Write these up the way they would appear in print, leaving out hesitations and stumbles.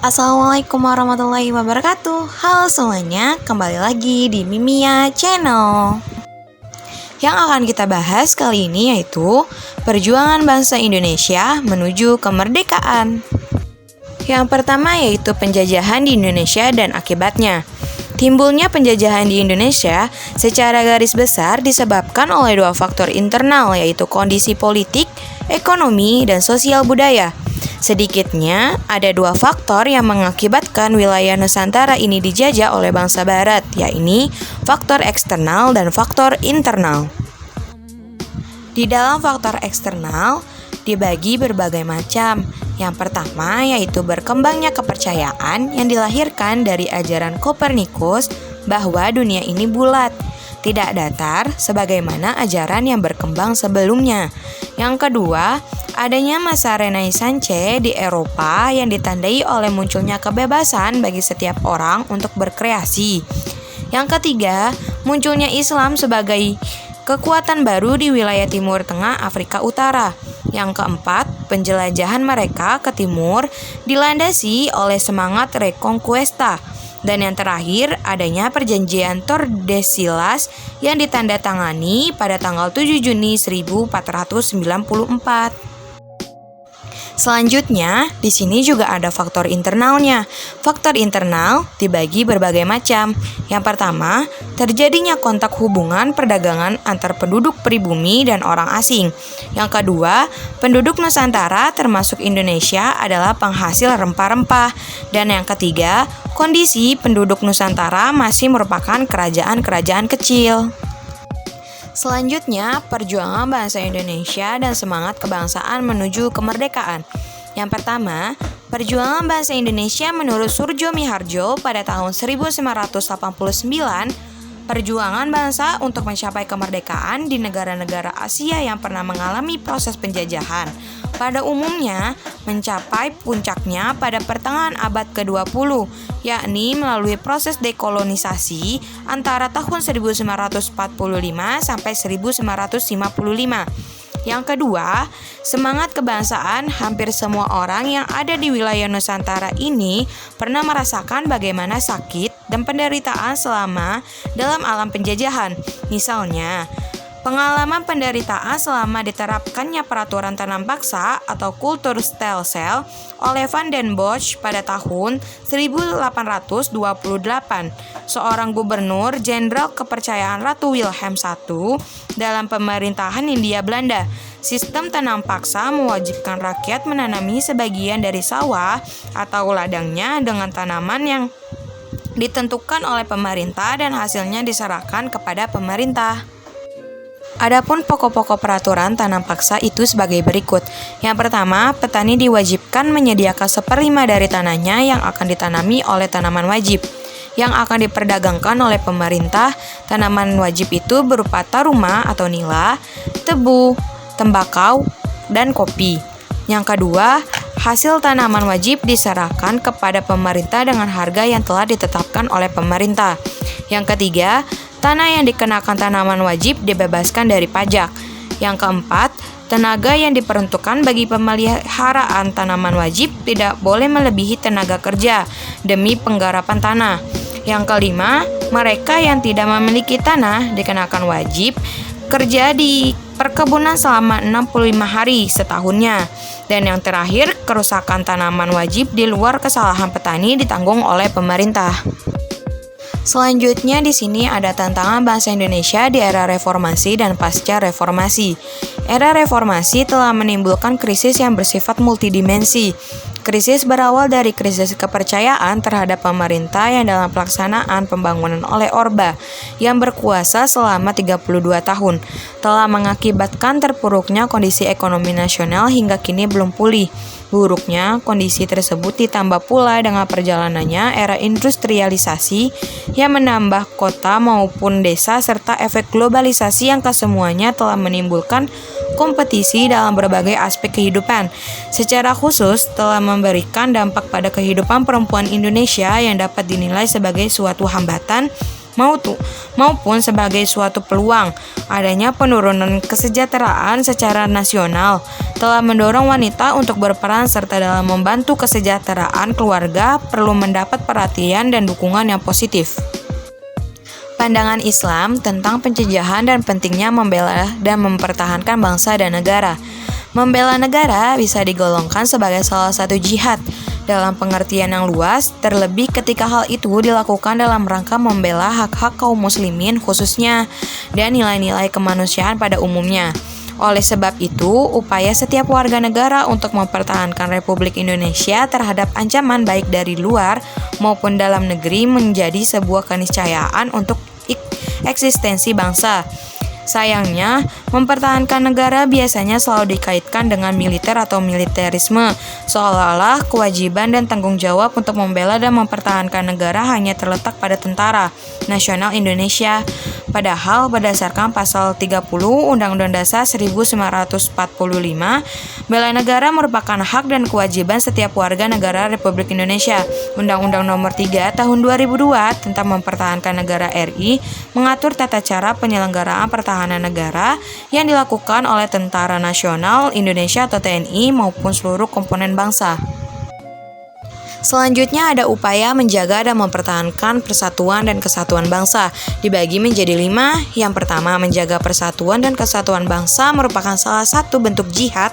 Assalamualaikum warahmatullahi wabarakatuh. Halo semuanya, kembali lagi di Mimia Channel. Yang akan kita bahas kali ini yaitu perjuangan bangsa Indonesia menuju kemerdekaan. Yang pertama yaitu penjajahan di Indonesia dan akibatnya. Timbulnya penjajahan di Indonesia secara garis besar disebabkan oleh dua faktor internal, yaitu kondisi politik, ekonomi, dan sosial budaya. Sedikitnya, ada dua faktor yang mengakibatkan wilayah Nusantara ini dijajah oleh bangsa Barat, yaitu faktor eksternal dan faktor internal. Di dalam faktor eksternal, dibagi berbagai macam. Yang pertama yaitu berkembangnya kepercayaan yang dilahirkan dari ajaran Kopernikus bahwa dunia ini bulat, tidak datar sebagaimana ajaran yang berkembang sebelumnya. Yang kedua, adanya masa Renaissance di Eropa yang ditandai oleh munculnya kebebasan bagi setiap orang untuk berkreasi. Yang ketiga, munculnya Islam sebagai kekuatan baru di wilayah Timur Tengah Afrika Utara. Yang keempat, penjelajahan mereka ke timur dilandasi oleh semangat Reconquista. Dan yang terakhir, adanya perjanjian Tordesillas yang ditandatangani pada tanggal 7 Juni 1494. Selanjutnya, di sini juga ada faktor internalnya. Faktor internal dibagi berbagai macam. Yang pertama, terjadinya kontak hubungan perdagangan antar penduduk pribumi dan orang asing. Yang kedua, penduduk Nusantara termasuk Indonesia adalah penghasil rempah-rempah. Dan yang ketiga, kondisi penduduk Nusantara masih merupakan kerajaan-kerajaan kecil. Selanjutnya, perjuangan bangsa Indonesia dan semangat kebangsaan menuju kemerdekaan. Yang pertama, perjuangan bangsa Indonesia menurut Surjo Miharjo pada tahun 1989, perjuangan bangsa untuk mencapai kemerdekaan di negara-negara Asia yang pernah mengalami proses penjajahan. Pada umumnya, mencapai puncaknya pada pertengahan abad ke-20, yakni melalui proses dekolonisasi antara tahun 1945 sampai 1955. Yang kedua, semangat kebangsaan. Hampir semua orang yang ada di wilayah Nusantara ini pernah merasakan bagaimana sakit dan penderitaan selama dalam alam penjajahan. Misalnya, pengalaman penderitaan selama diterapkannya peraturan tanam paksa atau kultur Stelsel oleh Van den Bosch pada tahun 1828, seorang gubernur jenderal kepercayaan Ratu Wilhelm I dalam pemerintahan Hindia Belanda. Sistem tanam paksa mewajibkan rakyat menanami sebagian dari sawah atau ladangnya dengan tanaman yang ditentukan oleh pemerintah dan hasilnya diserahkan kepada pemerintah. Adapun pokok-pokok peraturan tanam paksa itu sebagai berikut. Yang pertama, petani diwajibkan menyediakan 1/5 dari tanahnya yang akan ditanami oleh tanaman wajib, yang akan diperdagangkan oleh pemerintah. Tanaman wajib itu berupa taruma atau nila, tebu, tembakau, dan kopi. Yang kedua, hasil tanaman wajib diserahkan kepada pemerintah dengan harga yang telah ditetapkan oleh pemerintah. Yang ketiga, tanah yang dikenakan tanaman wajib dibebaskan dari pajak. Yang keempat, tenaga yang diperuntukkan bagi pemeliharaan tanaman wajib tidak boleh melebihi tenaga kerja demi penggarapan tanah. Yang kelima, mereka yang tidak memiliki tanah dikenakan wajib kerja di perkebunan selama 65 hari setahunnya. Dan yang terakhir, kerusakan tanaman wajib di luar kesalahan petani ditanggung oleh pemerintah. Selanjutnya di sini ada tantangan bangsa Indonesia di era reformasi dan pasca reformasi. Era reformasi telah menimbulkan krisis yang bersifat multidimensi. Krisis berawal dari krisis kepercayaan terhadap pemerintah yang dalam pelaksanaan pembangunan oleh Orba yang berkuasa selama 32 tahun telah mengakibatkan terpuruknya kondisi ekonomi nasional hingga kini belum pulih. Buruknya kondisi tersebut ditambah pula dengan perjalanannya era industrialisasi yang menambah kota maupun desa serta efek globalisasi yang kesemuanya telah menimbulkan kompetisi dalam berbagai aspek kehidupan. Secara khusus telah memberikan dampak pada kehidupan perempuan Indonesia yang dapat dinilai sebagai suatu hambatan maupun sebagai suatu peluang. Adanya penurunan kesejahteraan secara nasional telah mendorong wanita untuk berperan serta dalam membantu kesejahteraan keluarga perlu mendapat perhatian dan dukungan yang positif. Pandangan Islam tentang pencegahan dan pentingnya membela dan mempertahankan bangsa dan negara. Membela negara bisa digolongkan sebagai salah satu jihad dalam pengertian yang luas, terlebih ketika hal itu dilakukan dalam rangka membela hak-hak kaum muslimin khususnya dan nilai-nilai kemanusiaan pada umumnya. Oleh sebab itu, upaya setiap warga negara untuk mempertahankan Republik Indonesia terhadap ancaman baik dari luar maupun dalam negeri menjadi sebuah keniscayaan untuk eksistensi bangsa. Sayangnya, mempertahankan negara biasanya selalu dikaitkan dengan militer atau militerisme, seolah-olah kewajiban dan tanggung jawab untuk membela dan mempertahankan negara hanya terletak pada Tentara Nasional Indonesia. Padahal berdasarkan pasal 30 Undang-Undang Dasar 1945, bela negara merupakan hak dan kewajiban setiap warga negara Republik Indonesia. Undang-Undang Nomor 3 Tahun 2002 tentang mempertahankan negara RI mengatur tata cara penyelenggaraan pertahanan negara yang dilakukan oleh Tentara Nasional Indonesia atau TNI maupun seluruh komponen bangsa. Selanjutnya ada upaya menjaga dan mempertahankan persatuan dan kesatuan bangsa, dibagi menjadi 5. Yang pertama, menjaga persatuan dan kesatuan bangsa merupakan salah satu bentuk jihad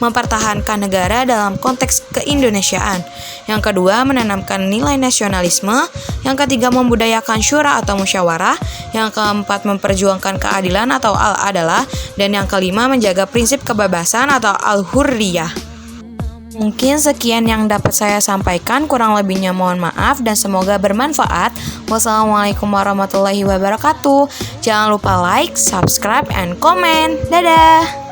mempertahankan negara dalam konteks keindonesiaan. Yang kedua, menanamkan nilai nasionalisme. Yang ketiga, membudayakan syura atau musyawarah. Yang keempat, memperjuangkan keadilan atau al-adalah. Dan yang kelima, menjaga prinsip kebebasan atau al-hurriyah. Mungkin sekian yang dapat saya sampaikan, kurang lebihnya mohon maaf dan semoga bermanfaat. Wassalamualaikum warahmatullahi wabarakatuh. Jangan lupa like, subscribe, and comment. Dadah!